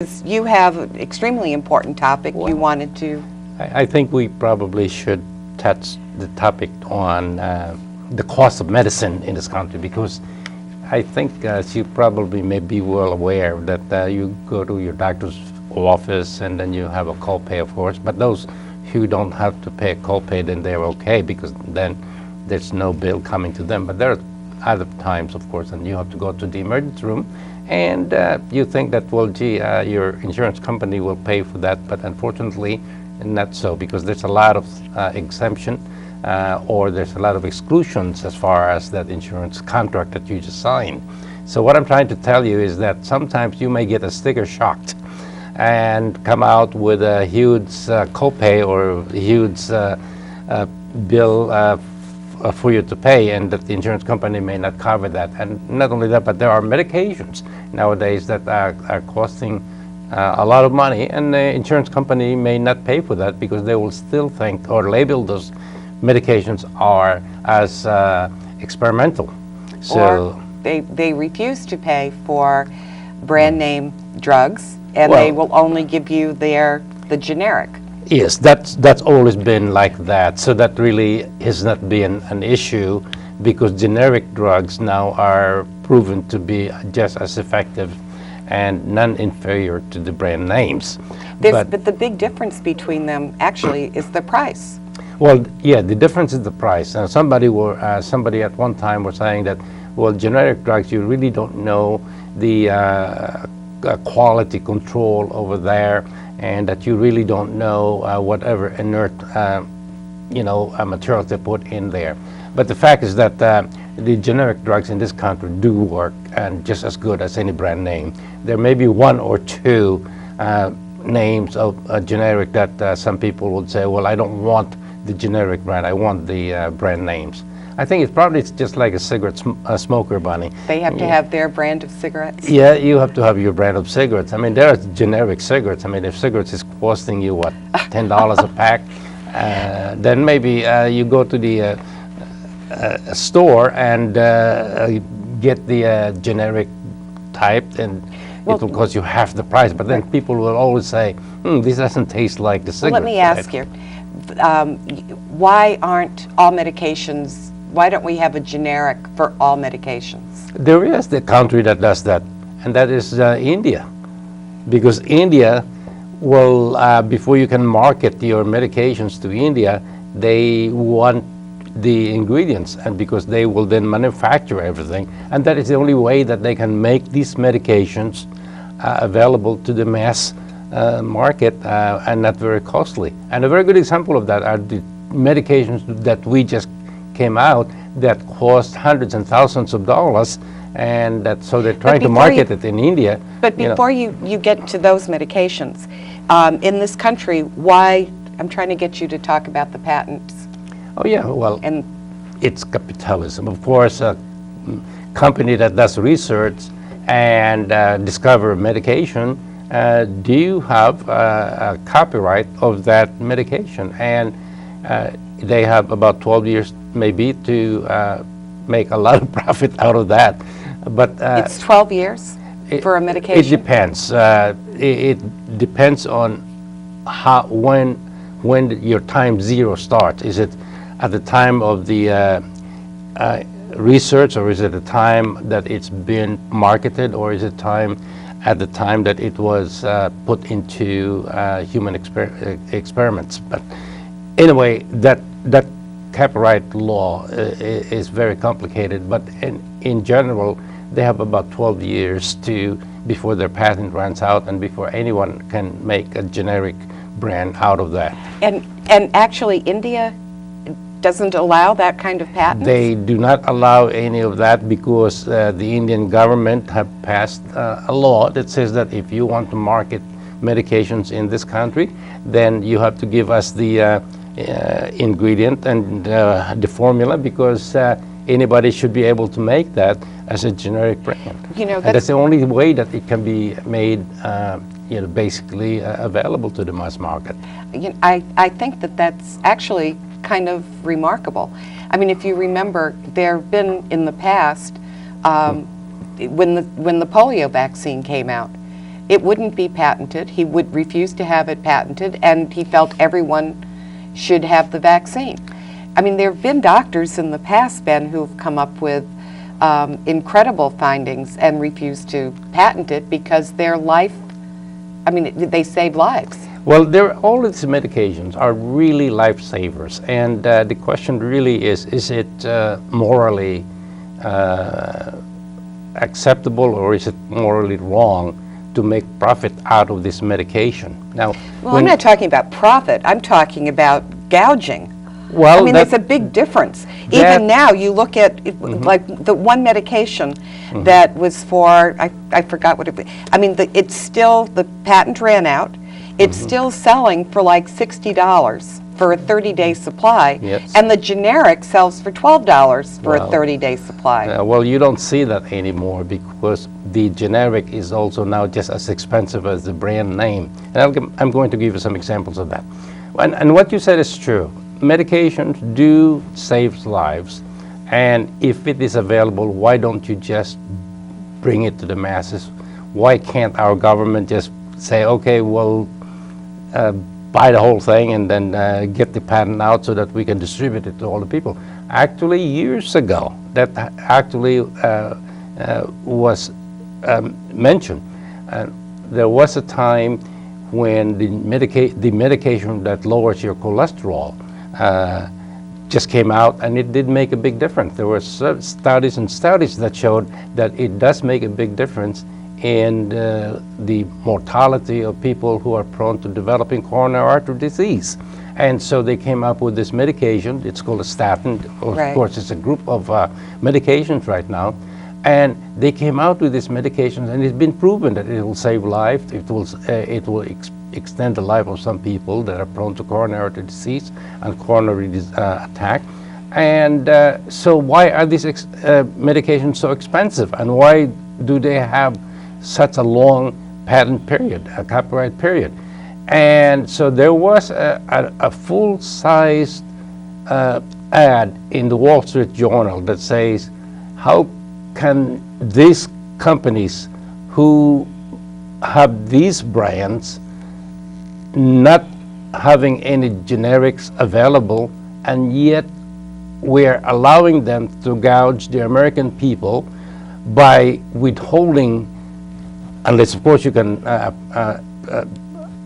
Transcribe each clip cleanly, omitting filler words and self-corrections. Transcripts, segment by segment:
You have an extremely important topic you wanted to. I think we probably should touch the topic on the cost of medicine in this country, because I think as you probably may be well aware that you go to your doctor's office and then you have a copay, of course, but those who don't have to pay a copay, then they're okay, because then there's no bill coming to them. But there are other times, of course, and you have to go to the emergency room, and you think that, well, gee, your insurance company will pay for that, but unfortunately not so, because there's a lot of exemption or there's a lot of exclusions as far as that insurance contract that you just signed. So what I'm trying to tell you is that sometimes you may get a sticker shocked and come out with a huge copay or a huge bill for you to pay, and that the insurance company may not cover that. And not only that, but there are medications nowadays that are costing a lot of money, and the insurance company may not pay for that because they will still think or label those medications are as experimental. So or they refuse to pay for brand name drugs, and they will only give you the generic. Yes, that's always been like that. So that really has not been an issue, because generic drugs now are proven to be just as effective and non-inferior to the brand names. But the big difference between them actually is the price. Well, yeah, the difference is the price. Somebody at one time was saying that, well, generic drugs, you really don't know the quality control over there, and that you really don't know whatever inert materials they put in there. But the fact is that the generic drugs in this country do work, and just as good as any brand name. There may be one or two names of a generic that some people would say, well, I don't want the generic brand, I want the brand names. I think it's just like a cigarette smoker, Bunny. They have to have their brand of cigarettes? Yeah, you have to have your brand of cigarettes. I mean, there are generic cigarettes. I mean, if cigarettes is costing you, what, $10 a pack, then maybe you go to the store and get the generic type, and it will cost you half the price. But then people will always say, this doesn't taste like the cigarette. Let me ask you, why aren't all medications, why don't we have a generic for all medications? There is the country that does that, and that is India. Because India will, before you can market your medications to India, they want the ingredients, and because they will then manufacture everything, and that is the only way that they can make these medications available to the mass market and not very costly. And a very good example of that are the medications that we just came out that cost hundreds and thousands of dollars, and so they're trying to market it in India. But before you get to those medications, in this country, I'm trying to get you to talk about the patents. Oh yeah, well, and it's capitalism. Of course, a company that does research and discover medication do have a copyright of that medication, and they have about 12 years maybe to make a lot of profit out of that. But it's 12 years for a medication? It depends. It depends on when your time zero starts. Is it at the time of the research, or is it the time that it's been marketed, or is it at the time that it was put into human experiments? But anyway, that copyright law is very complicated, but in general, they have about 12 years before their patent runs out, and before anyone can make a generic brand out of that. And actually, India doesn't allow that kind of patent? They do not allow any of that, because the Indian government have passed a law that says that if you want to market medications in this country, then you have to give us the ingredient and the formula, because anybody should be able to make that as a generic brand. And that's the only way that it can be made basically available to the mass market. I think that's actually kind of remarkable. I mean, if you remember, there have been in the past, when the polio vaccine came out, it wouldn't be patented. He would refuse to have it patented, and he felt everyone should have the vaccine. I mean, there have been doctors in the past, Ben, who've come up with incredible findings and refused to patent it because their life, I mean, they save lives. Well, all of these medications are really lifesavers, and the question really is it morally acceptable, or is it morally wrong to make profit out of this medication? Now, well, I'm not talking about profit. I'm talking about gouging. Well, I mean, there's a big difference. Even now, you look at like the one medication that was for, I forgot what it was. I mean, it's still, the patent ran out. It's still selling for like $60 for a 30-day supply, yes. and the generic sells for $12 for a 30-day supply. Well, you don't see that anymore because the generic is also now just as expensive as the brand name. And I'm going to give you some examples of that. And what you said is true. Medications do save lives, and if it is available, why don't you just bring it to the masses? Why can't our government just say, okay, we'll buy the whole thing and then get the patent out so that we can distribute it to all the people? Actually, years ago, that actually was mentioned. There was a time when the medication that lowers your cholesterol just came out, and it did make a big difference. There were studies that showed that it does make a big difference in the mortality of people who are prone to developing coronary artery disease. And so they came up with this medication. It's called a statin. Of course, it's a group of medications right now. And they came out with this medication, and it's been proven that it will save lives. It will extend the life of some people that are prone to coronary artery disease and coronary attack. And so why are these medications so expensive, and why do they have such a long patent period, a copyright period? And so there was a full-sized ad in the Wall Street Journal that says, how can these companies who have these brands not having any generics available, and yet we're allowing them to gouge the American people by withholding, unless of course you can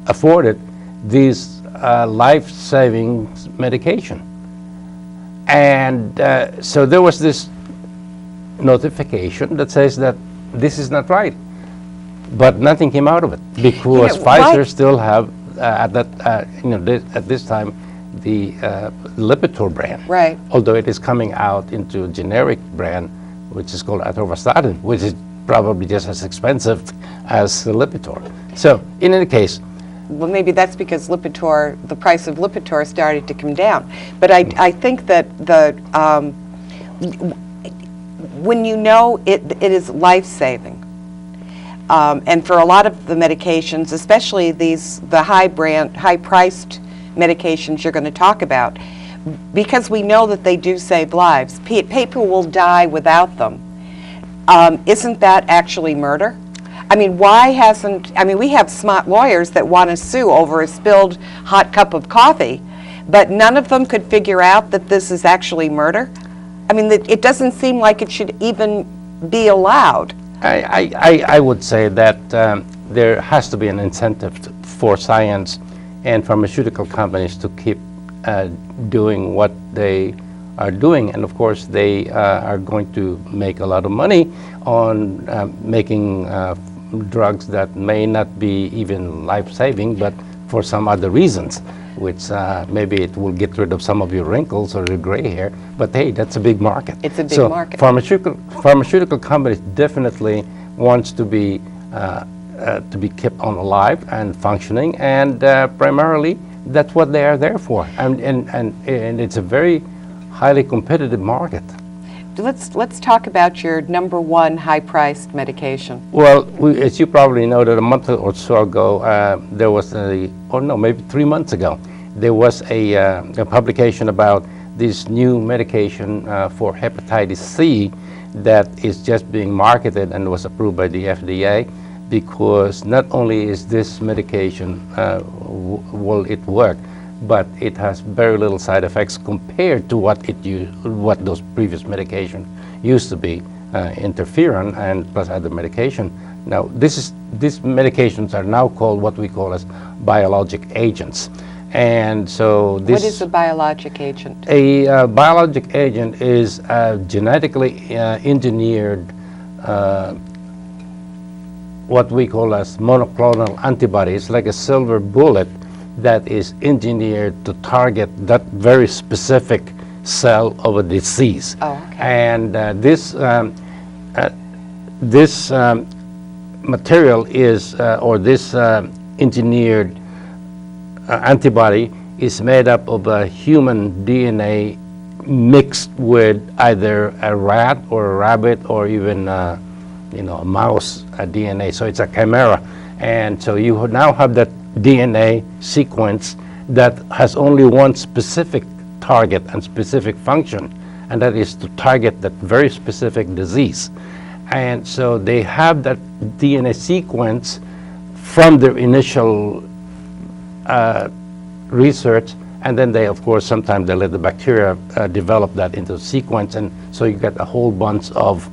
afford it, this life-saving medication. And so there was this notification that says that this is not right, but nothing came out of it because Pfizer still have at this time the Lipitor brand, right? Although it is coming out into a generic brand, which is called atorvastatin, which is probably just as expensive as the Lipitor. So in any case, well, maybe that's because Lipitor, the price of Lipitor started to come down. But I think that when you know it is life-saving, and for a lot of the medications, especially the high-priced medications you're going to talk about, because we know that they do save lives, people will die without them. Isn't that actually murder? I mean, we have smart lawyers that want to sue over a spilled hot cup of coffee, but none of them could figure out that this is actually murder. I mean, it doesn't seem like it should even be allowed. I would say that there has to be an incentive for science and pharmaceutical companies to keep doing what they are doing, and of course they are going to make a lot of money on making drugs that may not be even life-saving, but for some other reasons, which maybe it will get rid of some of your wrinkles or your gray hair, but hey, that's a big market. It's a big market. Pharmaceutical companies definitely wants to be kept on alive and functioning, and primarily that's what they are there for, and it's a very highly competitive market. Let's talk about your number one high-priced medication. Well, as you probably know, that a month or so ago, there was maybe 3 months ago, there was a publication about this new medication for hepatitis C that is just being marketed and was approved by the FDA. because not only is this medication, will it work, but it has very little side effects compared to what those previous medications used to be, interferon and plus other medication. Now, these medications are now called what we call as biologic agents. And so this... What is a biologic agent? A biologic agent is a genetically engineered what we call as monoclonal antibody. It's like a silver bullet that is engineered to target that very specific cell of a disease. Oh, okay. And this material is, or this engineered antibody is made up of a human DNA mixed with either a rat or a rabbit or even a mouse DNA. So it's a chimera. And so you now have that DNA sequence that has only one specific target and specific function, and that is to target that very specific disease. And so they have that DNA sequence from their initial research, and then they, of course, sometimes they let the bacteria develop that into a sequence, and so you get a whole bunch of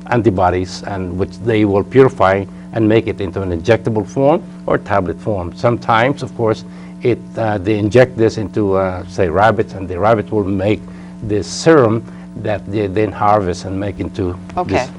antibodies, and which they will purify and make it into an injectable form or tablet form. Sometimes, of course, they inject this into, say, rabbits, and the rabbit will make this serum that they then harvest and make into this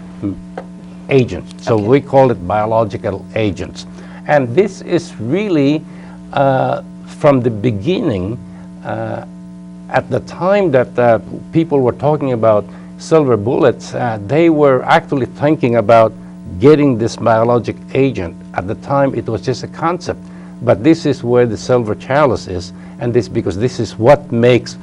agent. So we call it biological agents. And this is really, from the beginning, at the time that people were talking about silver bullets, they were actually thinking about getting this biologic agent. At the time, it was just a concept. But this is where the silver chalice is, and because this is what makes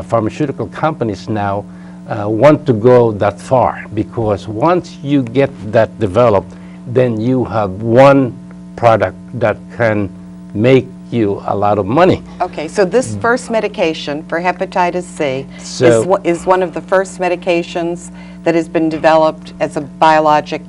pharmaceutical companies now want to go that far, because once you get that developed, then you have one product that can make you a lot of money. Okay, so this first medication for hepatitis C So- is one of the first medications that has been developed as a biologic.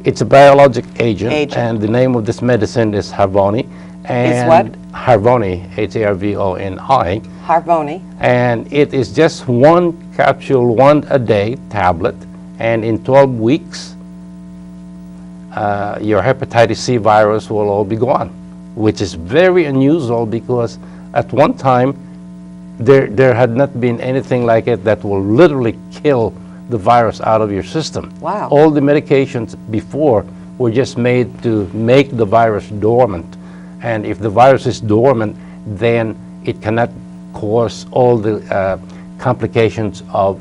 It's a biologic agent, and the name of this medicine is Harvoni. Is what? Harvoni, Harvoni. Harvoni. And it is just one capsule, one a day tablet, and in 12 weeks, your hepatitis C virus will all be gone, which is very unusual because at one time, there had not been anything like it that will literally kill the virus out of your system. Wow. All the medications before were just made to make the virus dormant. And if the virus is dormant, then it cannot cause all the complications of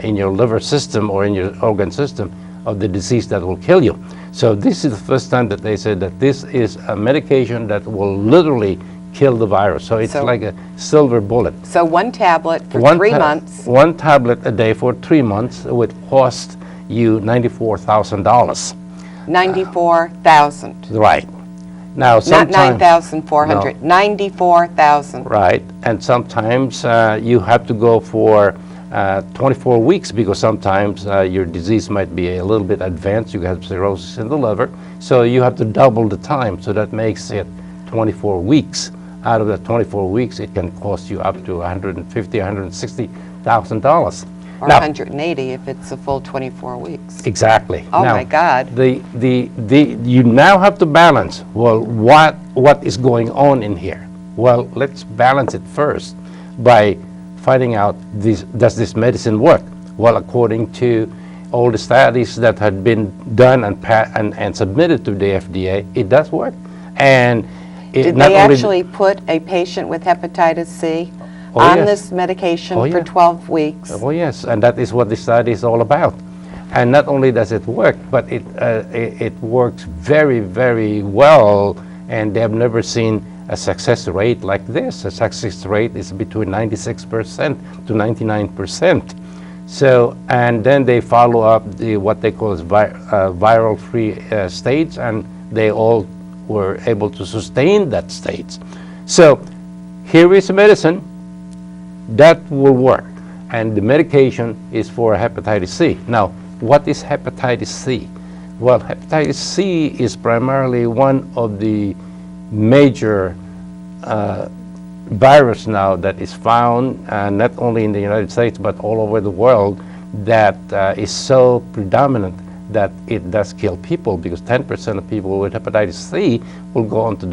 in your liver system or in your organ system of the disease that will kill you. So this is the first time that they said that this is a medication that will literally kill the virus. So it's like a silver bullet. So one tablet for 3 months. One tablet a day for 3 months would cost you $94,000. 94,000. Right. Now, Not sometimes 9,400. 94,000. right, and sometimes you have to go for 24 weeks because sometimes your disease might be a little bit advanced. You have cirrhosis in the liver, so you have to double the time. So that makes it 24 weeks. Out of that 24 weeks, it can cost you up to $150,000, $160,000. Or 180 if it's a full 24 weeks. Exactly. Oh Now, my God. you now have to balance, well, what is going on in here? Well, let's balance it first by finding out, does this medicine work? Well, according to all the studies that had been done and submitted to the FDA, it does work. And Did they actually put a patient with hepatitis C on yes. this medication Oh, for yeah. 12 weeks? Oh yes, and that is what the study is all about. And not only does it work, but it works very, very well, and they have never seen a success rate like this. A success rate is between 96% to 99%. So, and then they follow up what they call as viral-free states, and they all were able to sustain that state. So, here is a medicine that will work, and the medication is for hepatitis C. Now, what is hepatitis C? Well, hepatitis C is primarily one of the major virus now that is found not only in the United States but all over the world, that is so predominant that it does kill people, because 10% of people with hepatitis C will go on to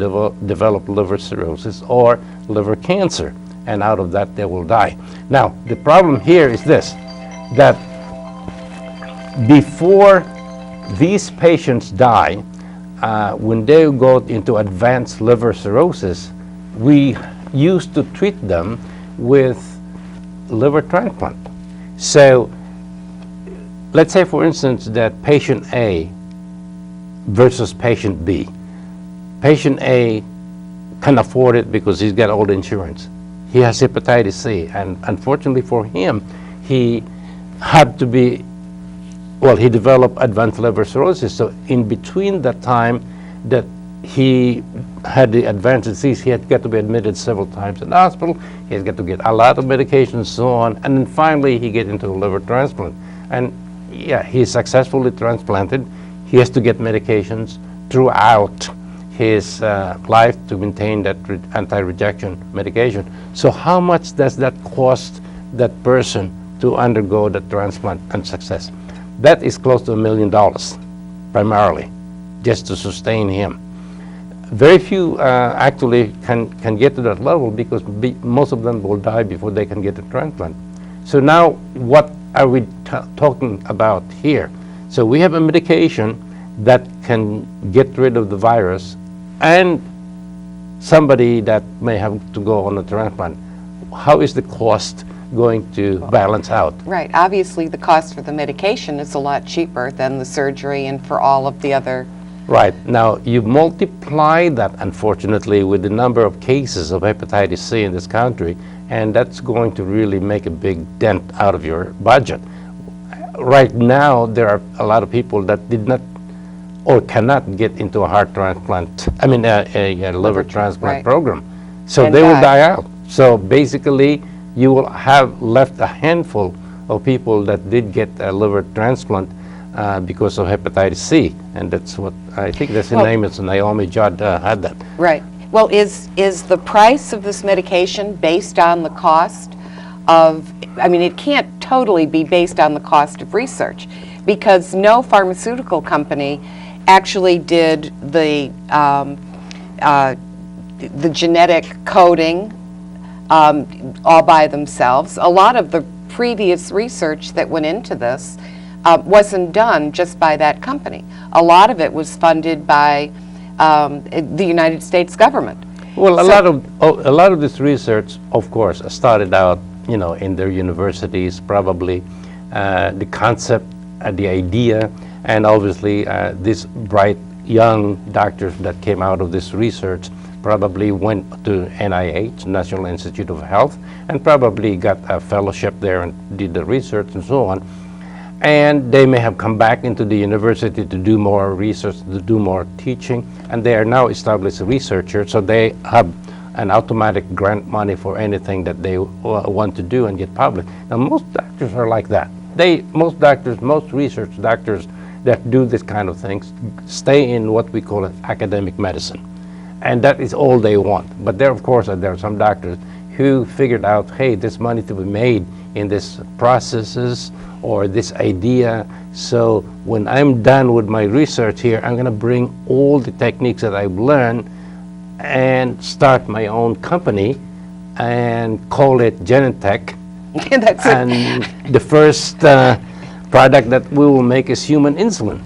develop liver cirrhosis or liver cancer, and out of that they will die. Now, the problem here is this, that before these patients die, when they go into advanced liver cirrhosis, we used to treat them with liver transplant. So let's say, for instance, that patient A versus patient B. Patient A can afford it because he's got all the insurance. He has hepatitis C, and unfortunately for him, he had to be, well, he developed advanced liver cirrhosis. So in between that time that he had the advanced disease, he had got to be admitted several times in the hospital. He has got to get a lot of medication and so on, and then finally he get into a liver transplant. And yeah, he's successfully transplanted. He has to get medications throughout his life to maintain that anti-rejection medication. So how much does that cost that person to undergo the transplant and success? That is close to $1 million, primarily, just to sustain him. Very few actually can get to that level, because most of them will die before they can get the transplant. So now, what are we talking about here? So we have a medication that can get rid of the virus, and somebody that may have to go on a transplant. How is the cost going to balance out? Right. Obviously, the cost for the medication is a lot cheaper than the surgery and for all of the other. Right. Now, you multiply that, unfortunately, with the number of cases of hepatitis C in this country, and that's going to really make a big dent out of your budget. Right now, there are a lot of people that did not or cannot get into a heart transplant, I mean a liver transplant program. So and they will die out. So basically, you will have left a handful of people that did get a liver transplant because of hepatitis C, and that's what I think that's the name. It's Naomi Judd had that. Right. Well, is the price of this medication based on the cost of? I mean, it can't totally be based on the cost of research, because no pharmaceutical company actually did the genetic coding all by themselves. A lot of the previous research that went into this wasn't done just by that company. A lot of it was funded by the United States government. Well, a lot of this research, of course, started out, you know, in their universities, probably the concept, the idea, and obviously these bright young doctors that came out of this research probably went to NIH, National Institute of Health, and probably got a fellowship there and did the research and so on. And they may have come back into the university to do more research, to do more teaching, and they are now established researchers, so they have an automatic grant money for anything that they want to do and get published. Now, most doctors are like that. Most research doctors that do this kind of things stay in what we call academic medicine, and that is all they want. But there, of course, there are some doctors who figured out, hey, there's money to be made in this processes or this idea. So when I'm done with my research here, I'm going to bring all the techniques that I've learned and start my own company and call it Genentech. That's and it. The first product that we will make is human insulin.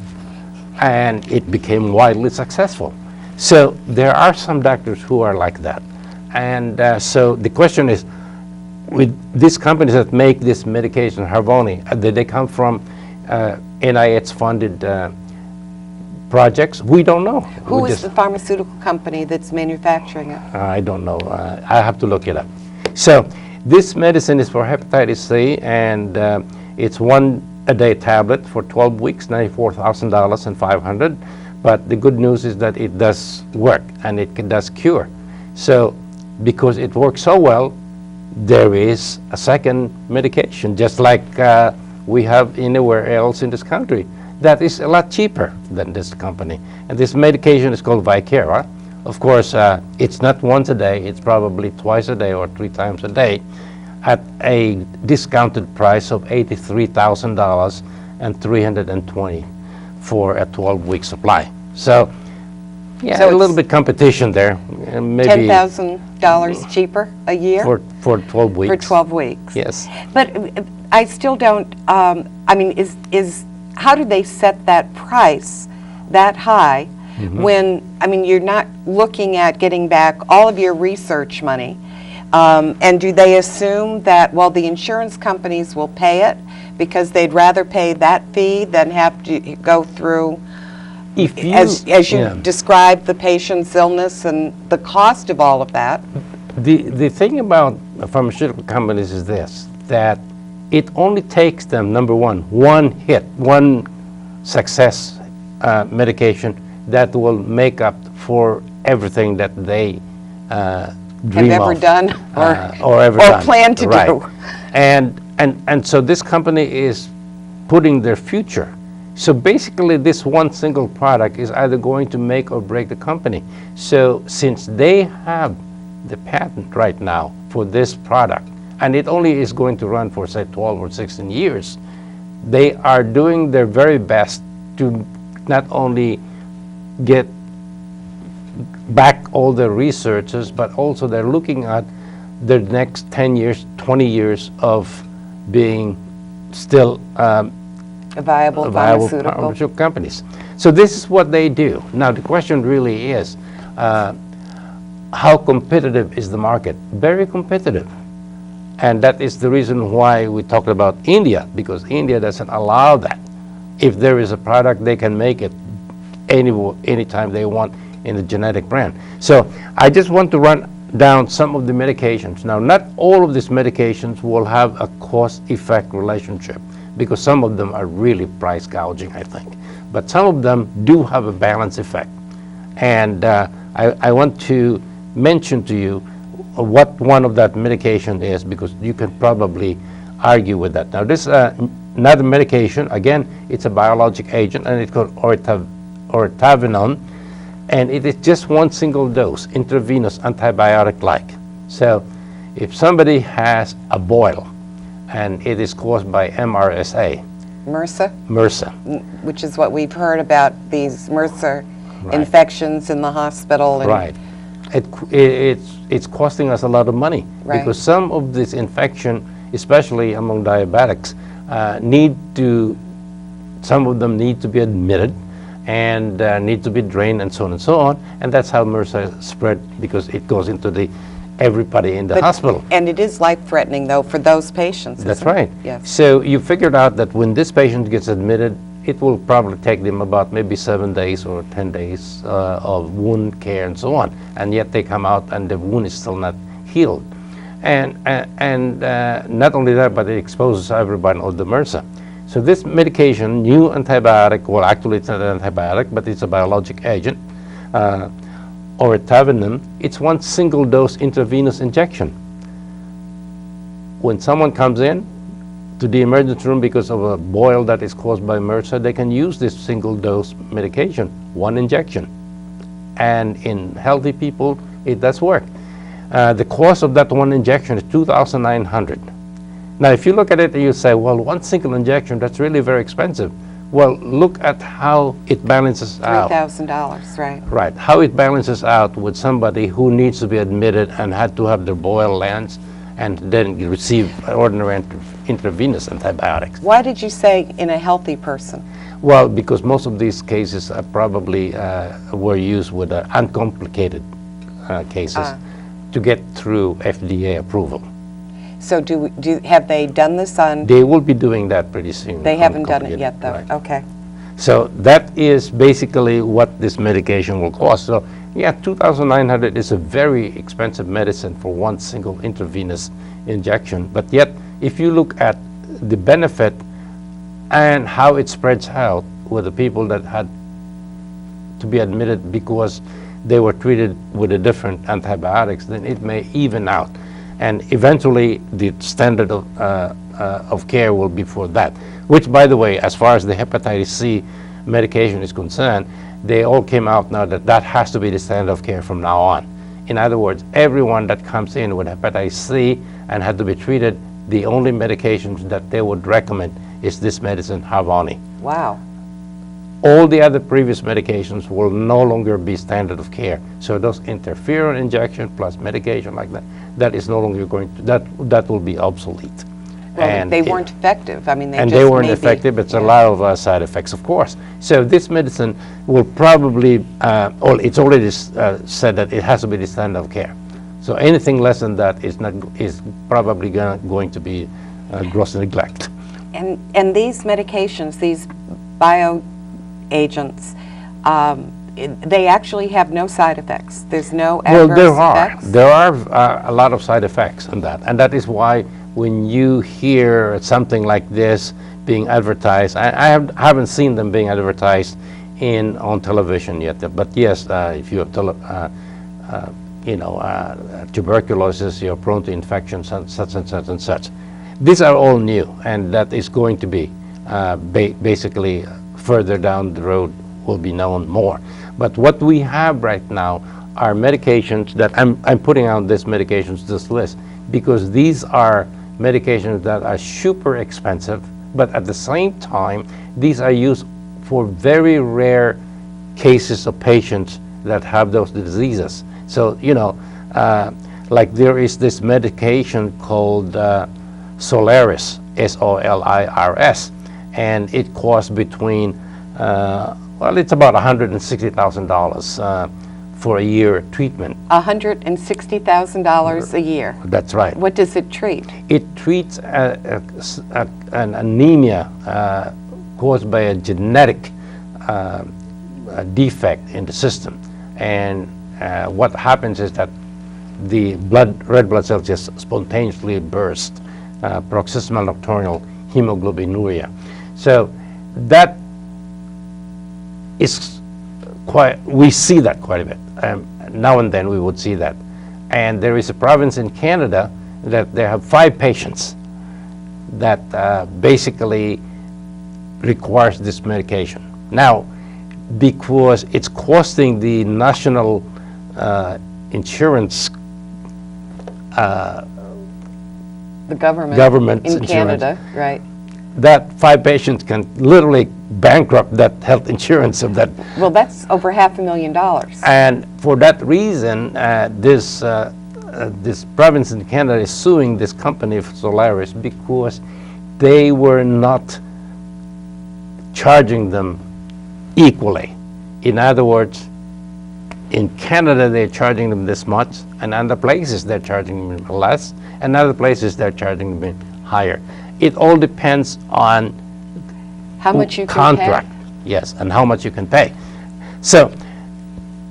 And it became widely successful. So there are some doctors who are like that. And so the question is, with these companies that make this medication, Harvoni, did they come from NIH-funded projects? We don't know. Who is the pharmaceutical company that's manufacturing it? I don't know. I have to look it up. So this medicine is for hepatitis C, and it's 1-a-day tablet for 12 weeks, $94,000 and $500. But the good news is that it does work, and it does cure. So because it works so well, there is a second medication, just like we have anywhere else in this country. that is a lot cheaper than this company. And this medication is called Vicera. Of course, it's not once a day, it's probably twice a day or 3 times a day at a discounted price of $83,000 and $320 for a 12-week supply. So, yeah, So a little it's bit competition there. Maybe $10,000 cheaper a year? for 12 weeks. For 12 weeks. Yes. But I still don't, I mean, how do they set that price that high when, I mean, you're not looking at getting back all of your research money? And do they assume that, well, the insurance companies will pay it because they'd rather pay that fee than have to go through, If you, as you yeah. described, the patient's illness and the cost of all of that? The thing about pharmaceutical companies is this, that it only takes them, number one hit, one success medication that will make up for everything that they dream Have ever of, done or ever or done. plan to Right. do. And so this company is putting their future. So basically this one single product is either going to make or break the company. So since they have the patent right now for this product, and it only is going to run for, say, 12 or 16 years, they are doing their very best to not only get back all their researchers, but also they're looking at the next 10 years, 20 years of being still A viable viable pharmaceutical. pharmaceutical companies. So this is what they do. Now the question really is, how competitive is the market? Very competitive. And that is the reason why we talked about India, because India doesn't allow that. If there is a product, they can make it anytime they want in the genetic brand. So I just want to run down some of the medications. Now, not all of these medications will have a cost-effect relationship, because some of them are really price gouging, I think. But some of them do have a balance effect. And I want to mention to you what one of that medication is, because you can probably argue with that. Now, this another medication, again, it's a biologic agent, and it's called ortavinon, and it is just one single dose, intravenous, antibiotic-like. So if somebody has a boil, and it is caused by MRSA, MRSA, which is what we've heard about, these MRSA Right. infections in the hospital. And right. It's costing us a lot of money, Right. because some of this infection, especially among diabetics, some of them need to be admitted and need to be drained and so on and so on, and that's how MRSA spread, because it goes into everybody in the hospital. And it is life-threatening, though, for those patients. That's isn't it? right. Yes. So you figured out that when this patient gets admitted, it will probably take them about maybe 7 days or 10 days of wound care and so on, and yet they come out and the wound is still not healed. And not only that, but it exposes everybody of the MRSA. So this medication, new antibiotic, well, actually it's not an antibiotic, but it's a biologic agent, ortavinon, it's one single dose intravenous injection. When someone comes in to the emergency room because of a boil that is caused by MRSA, they can use this single dose medication, one injection. And in healthy people, it does work. The cost of that one injection is $2,900. Now, if you look at it, you say, well, one single injection, that's really very expensive. Well, look at how it balances out. $3,000, right. Right, how it balances out with somebody who needs to be admitted and had to have their boil lanced and then receive ordinary intravenous antibiotics. Why did you say in a healthy person? Well, because most of these cases probably were used with uncomplicated cases to get through FDA approval. So have they done this on? They will be doing that pretty soon. They haven't done it yet, though. Right. Okay. So that is basically what this medication will cost. So yeah, $2,900 is a very expensive medicine for one single intravenous injection. But yet, if you look at the benefit and how it spreads out with the people that had to be admitted because they were treated with a different antibiotics, then it may even out. And eventually, the standard of of care will be for that, which, by the way, as far as the hepatitis C medication is concerned, they all came out now that that has to be the standard of care from now on. In other words, everyone that comes in with hepatitis C and had to be treated, the only medications that they would recommend is this medicine, Harvoni. Wow. All the other previous medications will no longer be standard of care. So those interferon injection plus medication like that, that is no longer going to, that will be obsolete. Well, And they weren't effective. I mean, they and just they weren't maybe, effective. It's a yeah. lot of side effects, of course. So this medicine will probably, or it's already said that it has to be the standard of care. So anything less than that is probably going to be gross neglect. And these medications, these BioAgents, they actually have no side effects. There's no adverse effects? There are a lot of side effects on that, and that is why when you hear something like this being advertised, I haven't seen them being advertised on television yet, but yes, if you have tuberculosis, you're prone to infections, such and such and such. These are all new, and that is going to be basically further down the road will be known more. But what we have right now are medications that I'm putting out this medications, this list, because these are medications that are super expensive, but at the same time, these are used for very rare cases of patients that have those diseases. So, like there is this medication called Solaris, S-O-L-I-R-S, and it costs between, it's about $160,000 for a year treatment. $160,000 a year. That's right. What does it treat? It treats an anemia caused by a genetic defect in the system. And what happens is that the red blood cells just spontaneously burst, paroxysmal nocturnal hemoglobinuria. So that is we see that quite a bit. Now and then we would see that. And there is a province in Canada that they have 5 patients that basically requires this medication. Now, because it's costing the national insurance, the government in insurance, Canada, right? that 5 patients can literally bankrupt that health insurance of that. Well, that's over $500,000. And for that reason, this province in Canada is suing this company, Solaris, because they were not charging them equally. In other words, in Canada they're charging them this much, and other places they're charging them less, and other places they're charging them higher. It all depends on how much you can contract, yes, and how much you can pay. So,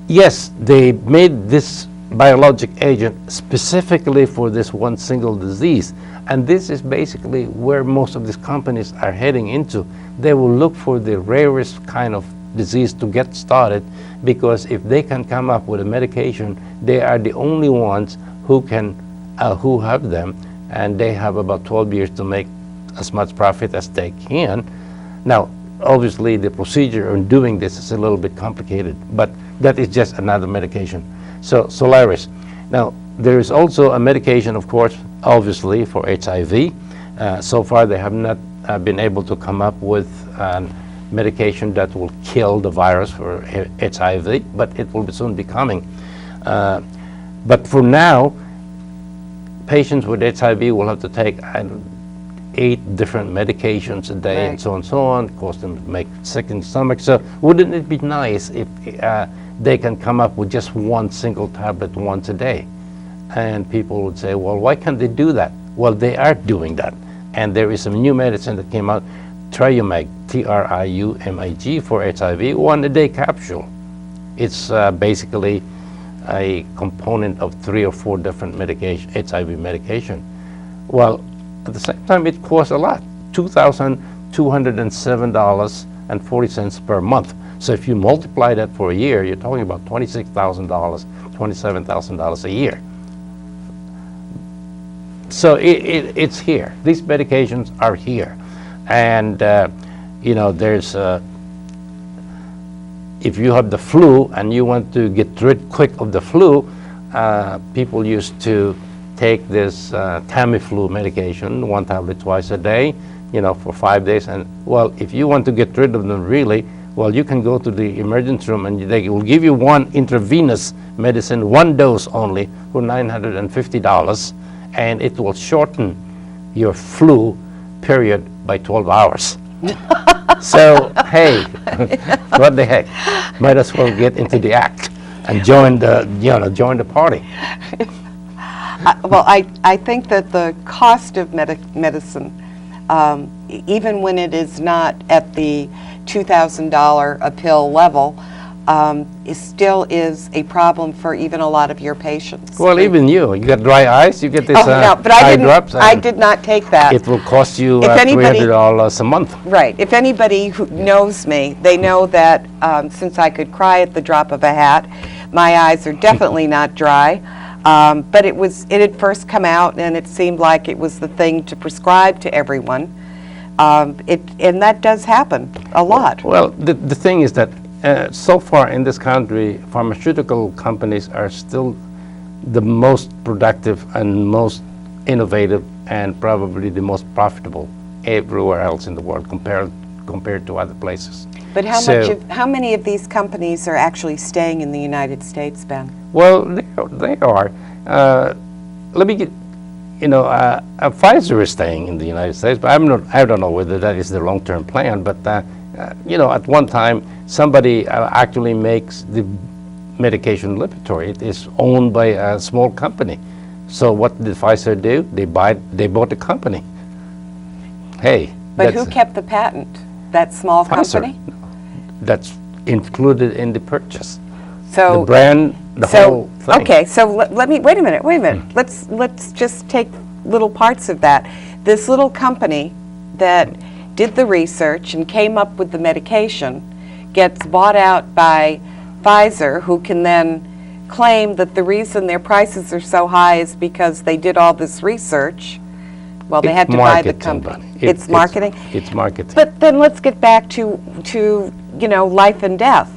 yes, they made this biologic agent specifically for this one single disease, and this is basically where most of these companies are heading into. They will look for the rarest kind of disease to get started, because if they can come up with a medication, they are the only ones who can, who have them, and they have about 12 years to make as much profit as they can. Now, obviously, the procedure in doing this is a little bit complicated, but that is just another medication. So, Solaris. Now, there is also a medication, of course, obviously, for HIV. So far, they have not been able to come up with a medication that will kill the virus for HIV, but it will soon be coming. But for now, patients with HIV will have to take 8 different medications a day, and so on, cause them to make sick in the stomach. So wouldn't it be nice if they can come up with just one single tablet once a day? And people would say, well, why can't they do that? Well, they are doing that. And there is some new medicine that came out, Triumag, T-R-I-U-M-A-G, for HIV, 1-a-day capsule. It's basically a component of 3 or 4 different HIV medication. Well, at the same time, it costs a lot, $2,207.40 per month. So if you multiply that for a year, you're talking about $26,000, $27,000 a year. So it's here. These medications are here. And, you know, there's, if you have the flu and you want to get rid quick of the flu, people used to take this Tamiflu medication, 1 tablet twice a day, you know, for 5 days. And, well, if you want to get rid of them really, well, you can go to the emergency room and they will give you one intravenous medicine, 1 dose only, for $950, and it will shorten your flu period by 12 hours. So, hey, what the heck? Might as well get into the act and join the, you know, join the party. Well, I think that the cost of medicine, even when it is not at the $2,000 a pill level, still is a problem for even a lot of your patients. Well, even you got dry eyes, you get this no, but eye drops. I did not take that. It will cost you If anybody- $300 a month. Right. If anybody who knows me, they know that since I could cry at the drop of a hat, my eyes are definitely not dry. But it had first come out, and it seemed like it was the thing to prescribe to everyone. And that does happen a lot. Well, the thing is that so far in this country, pharmaceutical companies are still the most productive and most innovative and probably the most profitable everywhere else in the world compared to other places. But how many of these companies are actually staying in the United States, Ben? Well, they are. Let me get, you know, Pfizer is staying in the United States, but I don't know whether that is the long-term plan. But you know, at one time, somebody actually makes the medication Lipitor. It is owned by a small company. So what did Pfizer do? They bought the company. Hey. But who kept the patent? That small Pfizer. company? That's included in the purchase. So the brand, the whole thing. Okay, so let me wait a minute. Let's just take little parts of that. This little company that did the research and came up with the medication gets bought out by Pfizer, who can then claim that the reason their prices are so high is because they did all this research. Well, they had to buy the company. It's marketing? It's marketing. But then let's get back to you know, life and death.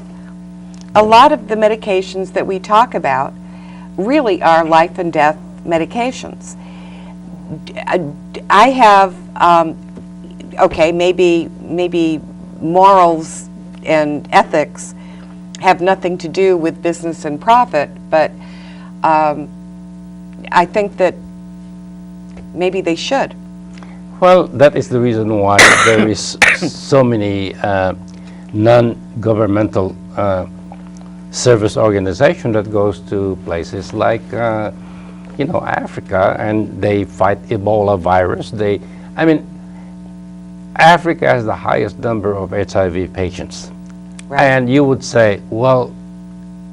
A lot of the medications that we talk about really are life and death medications. I have, okay, maybe morals and ethics have nothing to do with business and profit, but I think that maybe they should. Well, that is the reason why there is so many non-governmental service organization that goes to places like, you know, Africa, and they fight Ebola virus. I mean, Africa has the highest number of HIV patients. Right. And you would say, well,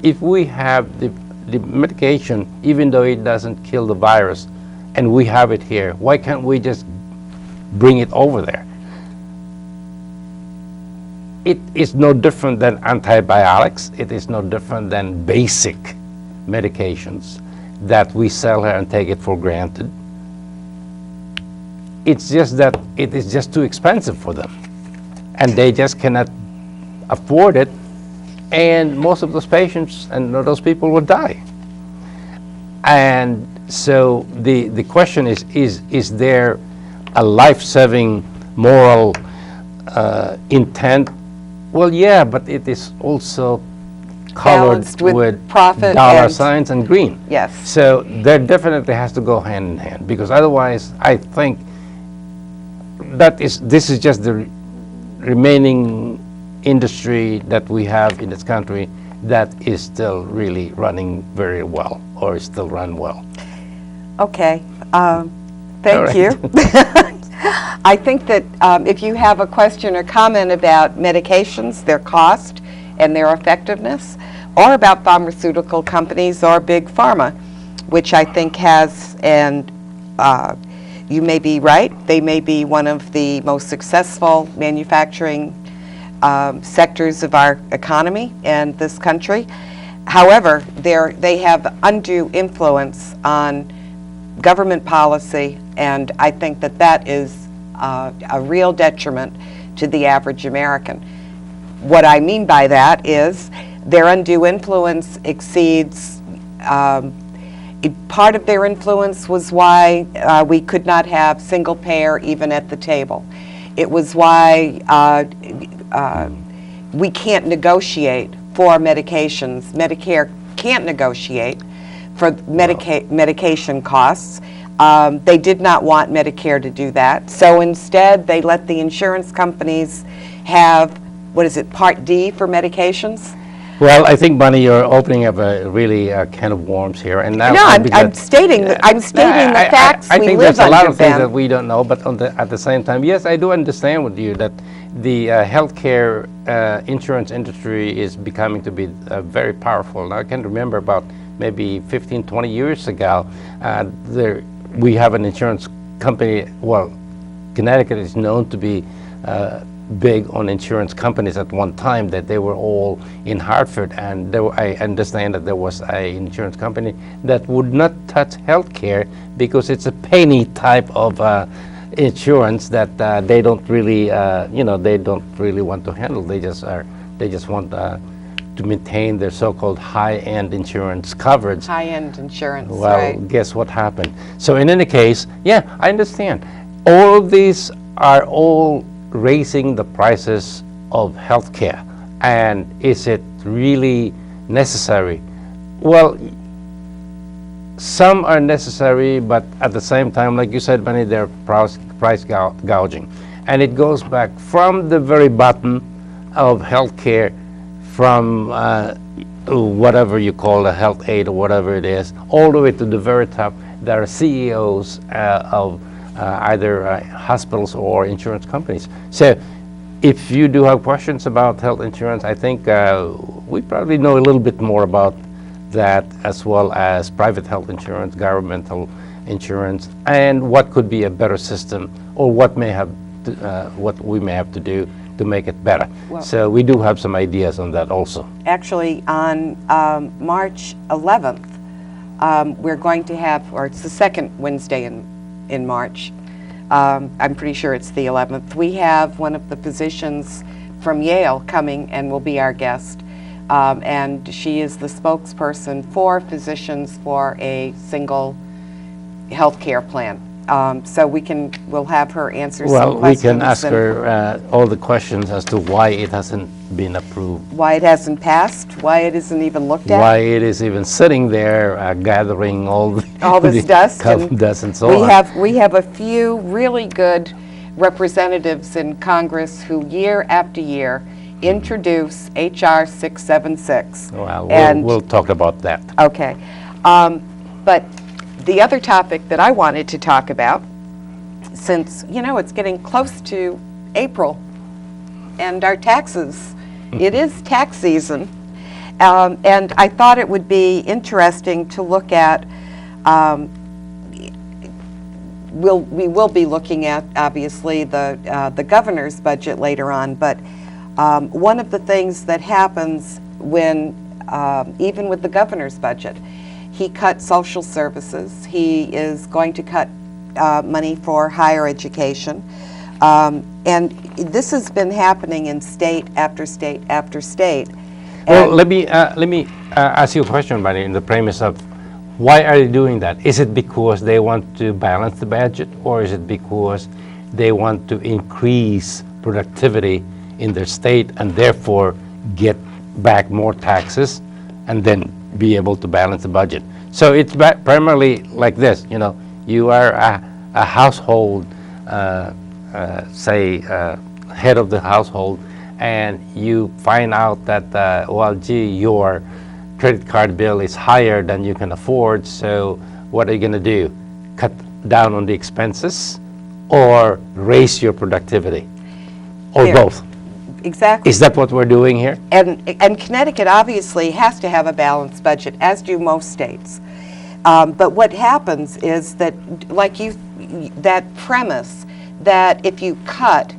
if we have the medication, even though it doesn't kill the virus, and we have it here, why can't we just bring it over there? It is no different than antibiotics. It is no different than basic medications that we sell here and take it for granted. It's just that it is just too expensive for them, and they just cannot afford it, and most of those patients and those people will die. And so the question is there a life-saving moral intent? Well, yeah, but it is also colored with profit, dollar signs and green. Yes. So there definitely has to go hand in hand, because otherwise I think this is just the remaining industry that we have in this country that is still really running very well, or is still run well. Okay, thank you. I think that if you have a question or comment about medications, their cost and their effectiveness, or about pharmaceutical companies or big pharma, which I think has, and you may be right, they may be one of the most successful manufacturing sectors of our economy and this country. However, they have undue influence on government policy, and I think that that is a real detriment to the average American. What I mean by that is their undue influence exceeds, part of their influence was why we could not have single payer even at the table. It was why we can't negotiate for medications. Medicare can't negotiate for medication costs. They did not want Medicare to do that. So instead, they let the insurance companies have, what is it, Part D for medications? Well, I think, Bonnie, you're opening up a really can of worms here. And now No, I'm stating the facts I we think live there's a lot under, of things Ben. that we don't know, but at the same time, yes, I do understand with you that the healthcare insurance industry is becoming to be very powerful. Now, I can remember about maybe 15, 20 years ago, we have an insurance company, well, Connecticut is known to be big on insurance companies at one time, that they were all in Hartford, and I understand that there was an insurance company that would not touch healthcare because it's a penny type of insurance that they don't really, they don't really want to handle. They just want to maintain their so-called high-end insurance coverage. High-end insurance, Well, right. guess what happened? So in any case, yeah, I understand. All of these are all raising the prices of healthcare. And is it really necessary? Well, some are necessary, but at the same time, like you said, Benny, they're price gouging. And it goes back from the very bottom of healthcare, from whatever you call a health aid or whatever it is, all the way to the very top. There are CEOs of either hospitals or insurance companies. So if you do have questions about health insurance, I think we probably know a little bit more about that, as well as private health insurance, governmental insurance, and what could be a better system, or what we may have to do to make it better. Well, so we do have some ideas on that also. Actually, on March 11th, we're going to have, or it's the second Wednesday in March, I'm pretty sure it's the 11th, we have one of the physicians from Yale coming and will be our guest. And she is the spokesperson for physicians for a single health care plan. So we'll have her answer some Well, we questions. can ask her all the questions as to why it hasn't been approved, why it hasn't passed, why it isn't even looked at. why it is even sitting there gathering all this dust and so on. We have a few really good representatives in Congress who year after year introduce H.R. 676. Well, And- we'll talk about that. Okay. But the other topic that I wanted to talk about, since, it's getting close to April and our taxes, it is tax season, and I thought it would be interesting to look at, we will be looking at, obviously, the governor's budget later on, but one of the things that happens when, even with the governor's budget, he cut social services. He is going to cut money for higher education. And this has been happening in state after state after state. Well, And let me ask you a question, Bunny, in the premise of why are they doing that? Is it because they want to balance the budget, or is it because they want to increase productivity in their state and therefore get back more taxes and then be able to balance the budget? So it's primarily like this, you are a household, head of the household, and you find out that, your credit card bill is higher than you can afford, so what are you going to do? Cut down on the expenses or raise your productivity? Or Here. both? exactly. Is that what we're doing here? And Connecticut obviously has to have a balanced budget, as do most states. But what happens is that, that premise that if you cut,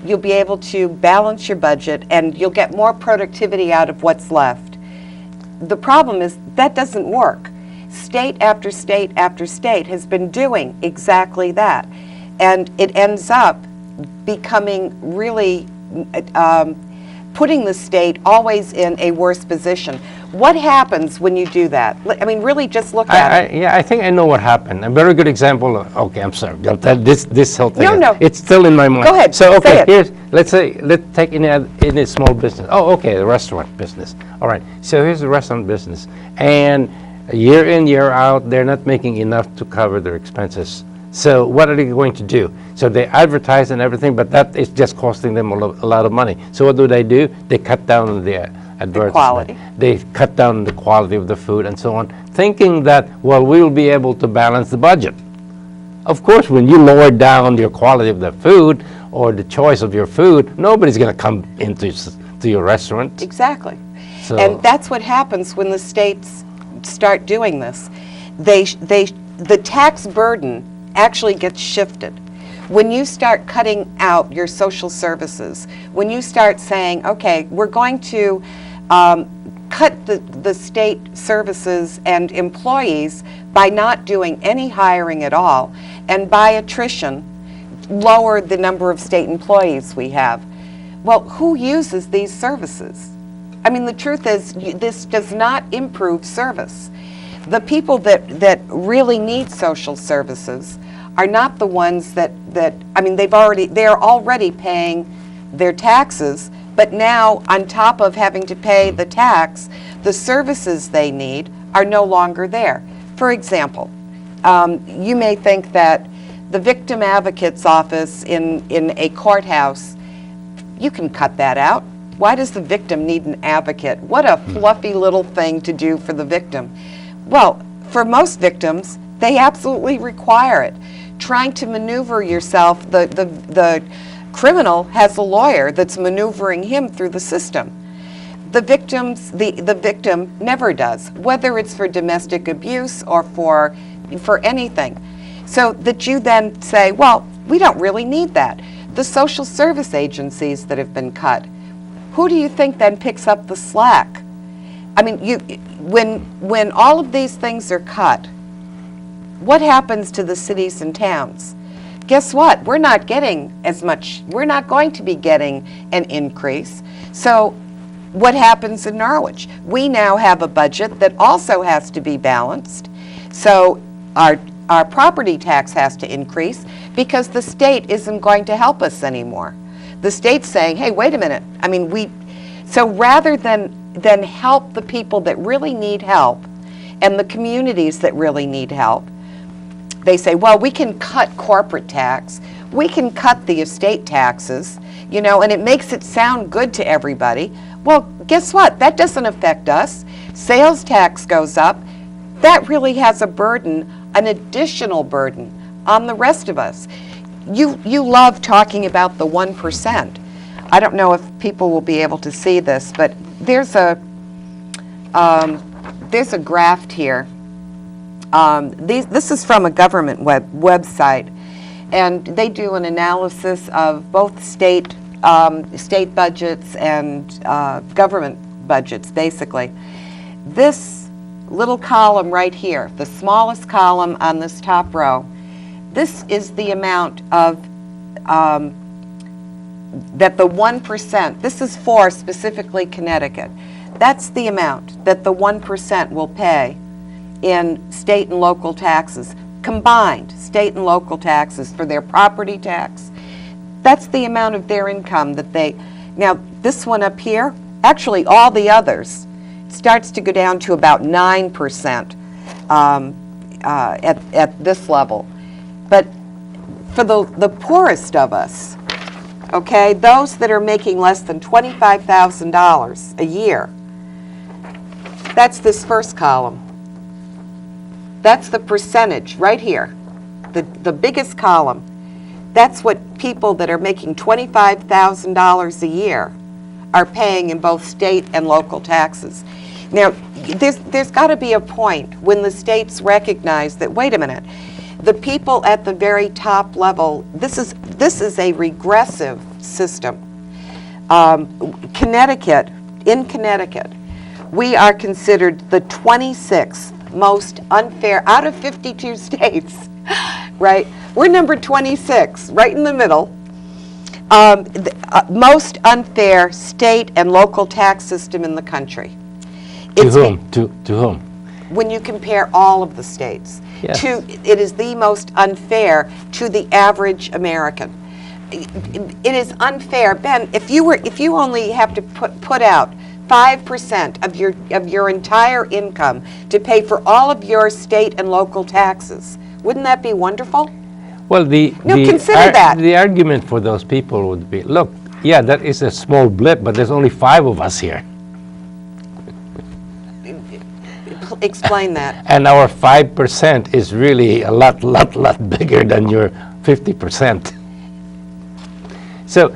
you'll be able to balance your budget and you'll get more productivity out of what's left. The problem is that doesn't work. State after state after state has been doing exactly that. And it ends up becoming really putting the state always in a worse position. What happens when you do that? I mean, really just look at it. Yeah, I think I know what happened. A very good example. Okay, I'm sorry. This whole thing. No. It's still in my mind. Go ahead, So say okay, it. let's take in a small business. Oh, okay, the restaurant business. All right. So here's the restaurant business, and year in, year out, they're not making enough to cover their expenses. So what are they going to do? So they advertise and everything, but that is just costing them a lot of money. So what do? They cut down on the advertisement. quality. They cut down on the quality of the food and so on, thinking that, well, we will be able to balance the budget. Of course, when you lower down your quality of the food or the choice of your food, nobody's going to come into your restaurant. Exactly. So- And that's what happens when the states start doing this. The tax burden actually gets shifted. When you start cutting out your social services, when you start saying, okay, we're going to cut the state services and employees by not doing any hiring at all, and by attrition, lower the number of state employees we have. Well, who uses these services? I mean, the truth is, this does not improve service. The people that really need social services are not the ones that I mean, they're already paying their taxes, but now on top of having to pay the tax, the services they need are no longer there. For example, you may think that the victim advocate's office in a courthouse, you can cut that out. Why does the victim need an advocate? What a fluffy little thing to do for the victim. Well, for most victims, they absolutely require it. Trying to maneuver yourself, the criminal has a lawyer that's maneuvering him through the system. The victim never does, whether it's for domestic abuse or for anything. So that you then say, well, we don't really need that. The social service agencies that have been cut, who do you think then picks up the slack? I mean, when all of these things are cut, what happens to the cities and towns? Guess what? We're not getting as much. We're not going to be getting an increase. So what happens in Norwich? We now have a budget that also has to be balanced. So our property tax has to increase because the state isn't going to help us anymore. The state's saying, hey, wait a minute. I mean, so rather than help the people that really need help and the communities that really need help, they say, well, we can cut corporate tax, we can cut the estate taxes, and it makes it sound good to everybody. Well, guess what? That doesn't affect us. Sales tax goes up. That really has a burden, an additional burden on the rest of us. You love talking about the 1%. I don't know if people will be able to see this, but there's a graph here. This is from a government website, and they do an analysis of both state budgets and government budgets, basically. This little column right here, the smallest column on this top row, this is the amount of that the 1%, this is for specifically Connecticut, that's the amount that the 1% will pay in state and local taxes, combined state and local taxes for their property tax. That's the amount of their income that now this one up here, actually all the others, starts to go down to about 9% at this level. But for the poorest of us, okay, those that are making less than $25,000 a year, that's this first column. That's the percentage right here, the biggest column. That's what people that are making $25,000 a year are paying in both state and local taxes. Now, there's got to be a point when the states recognize that, wait a minute, the people at the very top level, this is a regressive system. In Connecticut, we are considered the 26th most unfair, out of 52 states, right? We're number 26, right in the middle. Most unfair state and local tax system in the country. To whom? To whom? When you compare all of the states, Yes. it is the most unfair to the average American. It is unfair, Ben. If you only have to put out 5% of your entire income to pay for all of your state and local taxes, wouldn't that be wonderful? Well, consider that. The argument for those people would be, look, yeah, that is a small blip, but there's only 5 of us here. Explain that. And our 5% is really a lot bigger than your 50%. So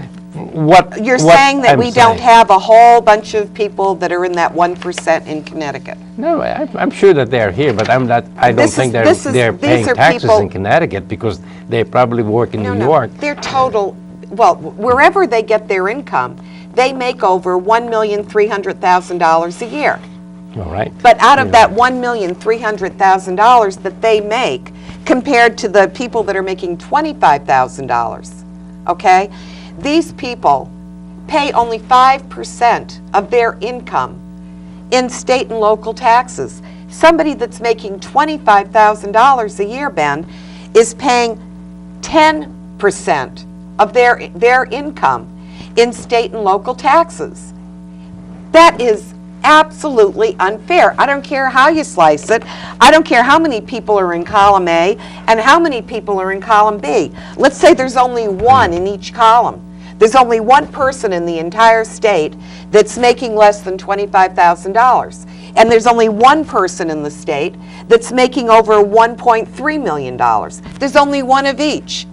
what You're what saying that I'm we don't saying- have a whole bunch of people that are in that 1% in Connecticut. No, I'm sure that they're here, but I don't This think is- they're these paying are taxes people- in Connecticut because they probably work in No, New no. York. Their total, well, wherever they get their income, they make over $1,300,000 a year. All right. But out of that $1,300,000 that they make, compared to the people that are making $25,000, okay? These people pay only 5% of their income in state and local taxes. Somebody that's making $25,000 a year, Ben, is paying 10% of their income in state and local taxes. That is absolutely unfair. I don't care how you slice it. I don't care how many people are in column A and how many people are in column B. Let's say there's only one in each column. There's only one person in the entire state that's making less than $25,000. And there's only one person in the state that's making over $1.3 million. There's only one of each.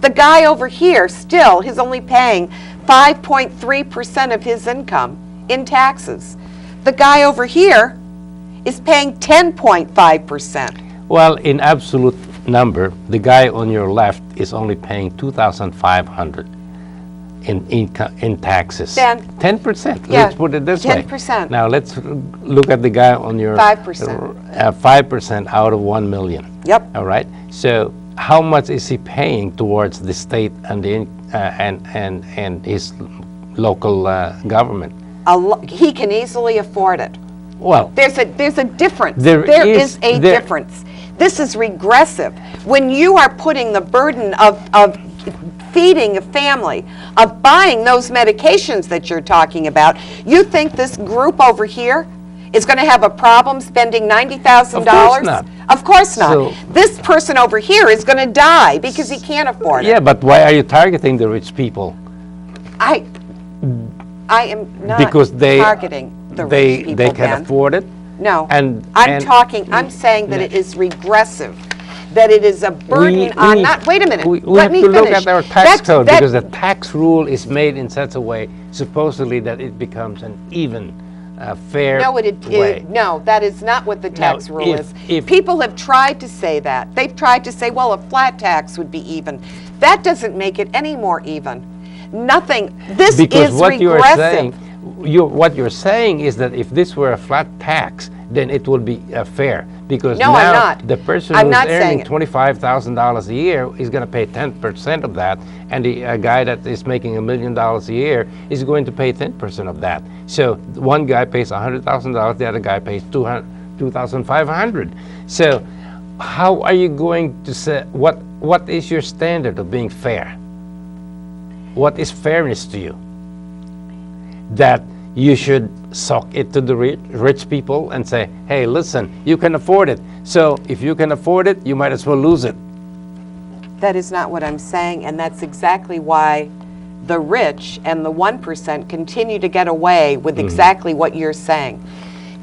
The guy over here still is only paying 5.3% of his income in taxes. The guy over here is paying 10.5%. Well, in absolute number, the guy on your left is only paying $2,500 in taxes. Dan, 10%. yeah, Let's put it this way. 10%. Now let's look at the guy on your 5%. 5% out of 1 million. Yep. All right. So how much is he paying towards the state and the and his local government? He can easily afford it. Well, There's a difference. There is a difference. This is regressive. When you are putting the burden of feeding a family, of buying those medications that you're talking about, you think this group over here is going to have a problem spending $90,000? Of course not. Of course not. So- This person over here is going to die because he can't afford it. yeah, but why are you targeting the rich people? I am not Because targeting the rich people, they can Ben. afford it. No, And- I'm saying that it is regressive, that it is a burden on, wait a minute, We let have me to finish. look at our tax That's- code that- because the tax rule is made in such a way, supposedly, that it becomes an even, fair No, way. no, that is not what the tax Now, rule is. People have tried to say that. They've tried to say, well, a flat tax would be even. That doesn't make it any more even. Nothing. This Because is what you are regressive. saying, what you're saying is that if this were a flat tax, then it would be fair. Because No, I'm now not. the person I'm who's not saying earning it. $25,000 a year is going to pay 10% of that, and the guy that is making $1 million a year is going to pay 10% of that. So one guy pays $100,000, the other guy pays $2,500. So how are you going to say, what is your standard of being fair? What is fairness to you? That you should sock it to the rich people and say, hey, listen, you can afford it. So if you can afford it, you might as well lose it. That is not what I'm saying, and that's exactly why the rich and the 1% continue to get away with exactly what you're saying.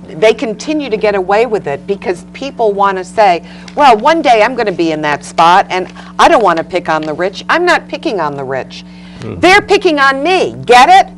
They continue to get away with it because people want to say, well, one day I'm going to be in that spot, and I don't want to pick on the rich. I'm not picking on the rich. They're picking on me. Get it?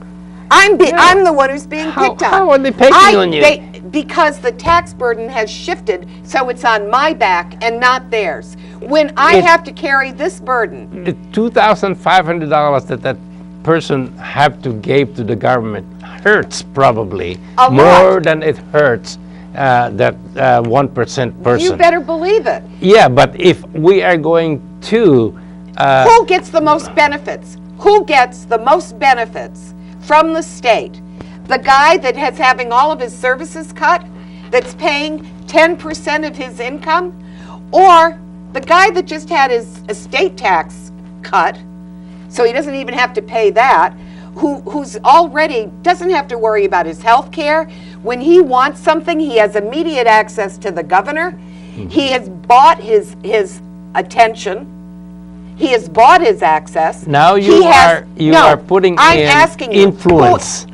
I'm the one who's being picked on. How are they picking on you? Because the tax burden has shifted, so it's on my back and not theirs. When I have to carry this burden, The $2,500 that person have to give to the government hurts probably A lot. more than it hurts that 1% person. You better believe it. Yeah, but if we are going to Who gets the most benefits? Who gets the most benefits from the state? The guy that has having all of his services cut, that's paying 10% of his income? Or the guy that just had his estate tax cut, so he doesn't even have to pay that, who's already doesn't have to worry about his health care. When he wants something, he has immediate access to the governor. He has bought his attention. He has bought his access. Now you are putting I'm in asking you, influence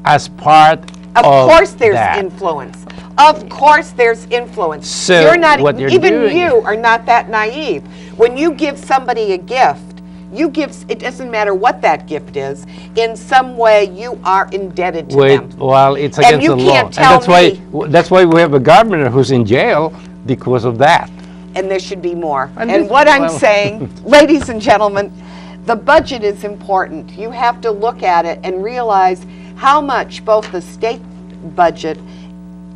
as part of course there's that. influence. Of course there's influence. So you're not what you're even doing- you are not that naive. When you give somebody a gift, you give, it doesn't matter what that gift is, in some way you are indebted to them. Well, it's And against you the law. can't tell That's why we have a governor who's in jail because of that. And there should be more. And And this- what I'm well- saying, ladies and gentlemen, the budget is important. You have to look at it and realize how much both the state budget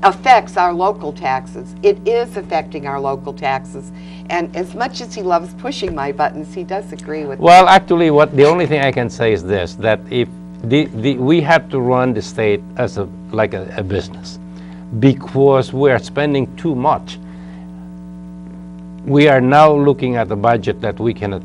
affects our local taxes. It is affecting our local taxes. And as much as he loves pushing my buttons, he does agree with me. Well, actually, the only thing I can say is this, that if we have to run the state as like a business because we are spending too much. We are now looking at a budget that we cannot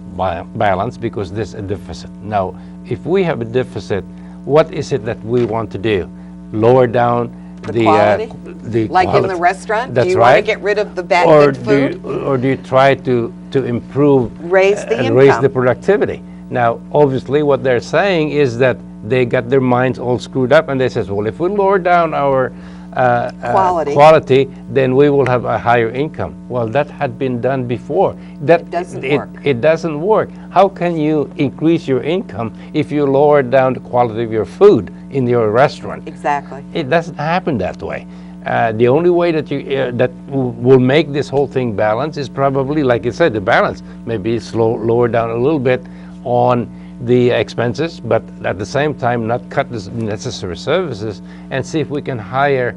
balance because there's a deficit. Now, if we have a deficit, what is it that we want to do? Lower down the quality? the Like in quality. the restaurant? That's Do you want to right. get rid of the bad Or good food? do you try to improve, Raise the and raise income. the productivity? Now, obviously, what they're saying is that they got their minds all screwed up, and they says, well, if we lower down our Quality. then we will have a higher income. Well, that had been done before. It doesn't work. It doesn't work. How can you increase your income if you lower down the quality of your food in your restaurant? Exactly. It doesn't happen that way. The only way that will make this whole thing balance is probably, like you said, the balance. Maybe lower down a little bit on the expenses, but at the same time not cut the necessary services and see if we can hire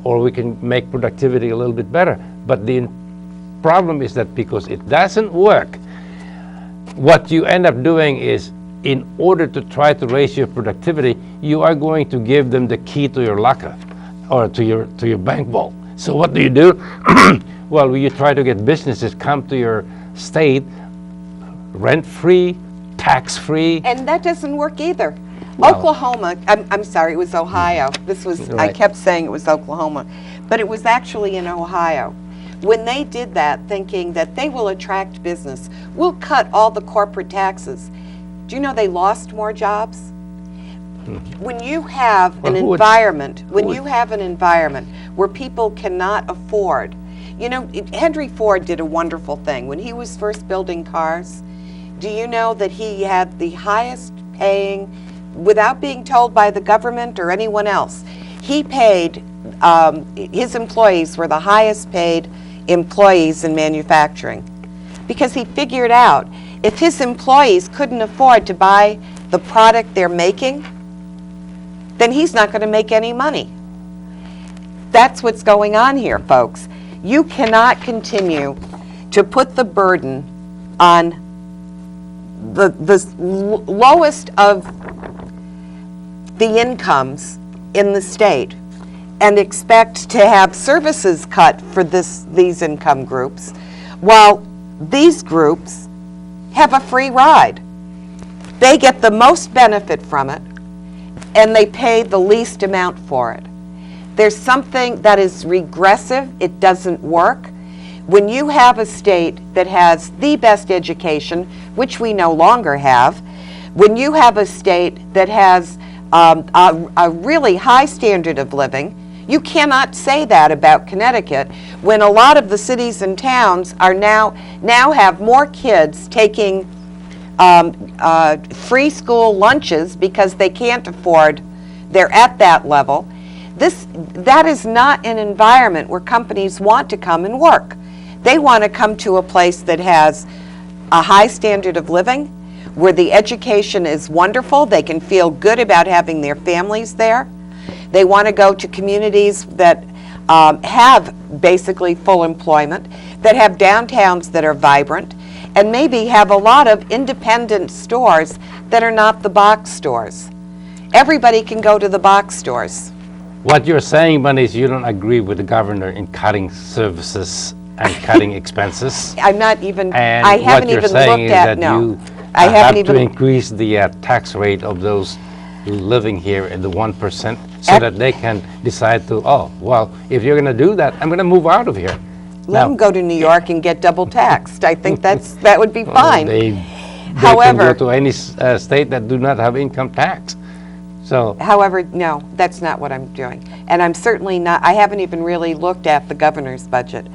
or we can make productivity a little bit better. But the problem is that because it doesn't work, what you end up doing is, in order to try to raise your productivity, you are going to give them the key to your locker or to your bank vault. So what do? Well, you try to get businesses come to your state rent-free, tax-free. And that doesn't work either. Well- Oklahoma, I'm sorry, it was Ohio. This was, I Right. kept saying it was Oklahoma, but it was actually in Ohio. When they did that, thinking that they will attract business, we'll cut all the corporate taxes. Do you know they lost more jobs? When you have Well, an who would- environment, who when would- you have an environment where people cannot afford, you know, Henry Ford did a wonderful thing. When he was first building cars, do you know that he had the highest paying, without being told by the government or anyone else, he paid, his employees were the highest paid employees in manufacturing. Because he figured out, if his employees couldn't afford to buy the product they're making, then he's not going to make any money. That's what's going on here, folks. You cannot continue to put the burden on the lowest of the incomes in the state and expect to have services cut for these income groups, while these groups have a free ride. They get the most benefit from it, and they pay the least amount for it. There's something that is regressive. It doesn't work. When you have a state that has the best education, which we no longer have, when you have a state that has a really high standard of living, you cannot say that about Connecticut when a lot of the cities and towns are now have more kids taking free school lunches because they can't afford, they're at that level. That is not an environment where companies want to come and work. They want to come to a place that has a high standard of living, where the education is wonderful, they can feel good about having their families there. They want to go to communities that have basically full employment, that have downtowns that are vibrant, and maybe have a lot of independent stores that are not the box stores. Everybody can go to the box stores. What you're saying, Bunny, is you don't agree with the governor in cutting services and cutting expenses. I'm not even, And I haven't what you're even saying looked is at, that no. you I haven't have to even, increase the tax rate of those living here in the 1% so that they can decide to, oh, well, if you're going to do that, I'm going to move out of here. let them go to New York and get double taxed. I think that would be Well, fine. They However, can go to any state that do not have income tax. So, However, no, that's not what I'm doing. And I'm certainly not, I haven't even really looked at the governor's budget.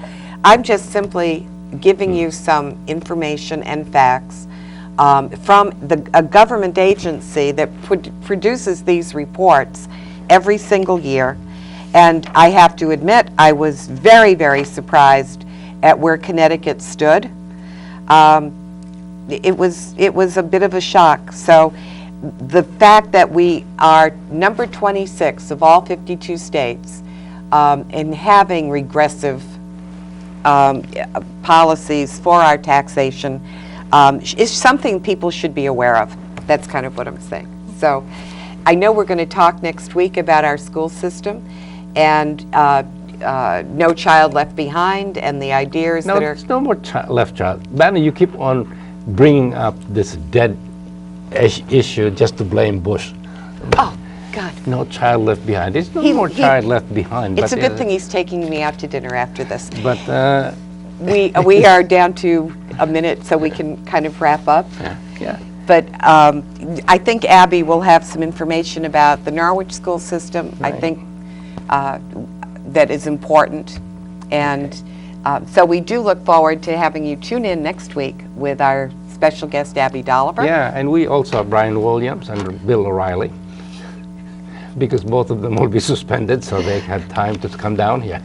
I'm just simply giving you some information and facts from a government agency that produces these reports every single year. And I have to admit, I was very, very surprised at where Connecticut stood. It was a bit of a shock. So the fact that we are number 26 of all 52 states in having regressive policies for our taxation is something people should be aware of. That's kind of what I'm saying. So I know we're going to talk next week about our school system and No Child Left Behind and the ideas no, that are... there's no more left child. Banner, you keep on bringing up this dead issue just to blame Bush. Oh, God. No child left behind. There's no more child left behind. It's a but, good thing he's taking me out to dinner after this. But We are down to a minute, so we can kind of wrap up. yeah. But I think Abby will have some information about the Norwich school system. I Right. think that is important. And so we do look forward to having you tune in next week with our special guest, Abby Dolliver. Yeah, and we also have Brian Williams and Bill O'Reilly, because both of them will be suspended, so they had time to come down here.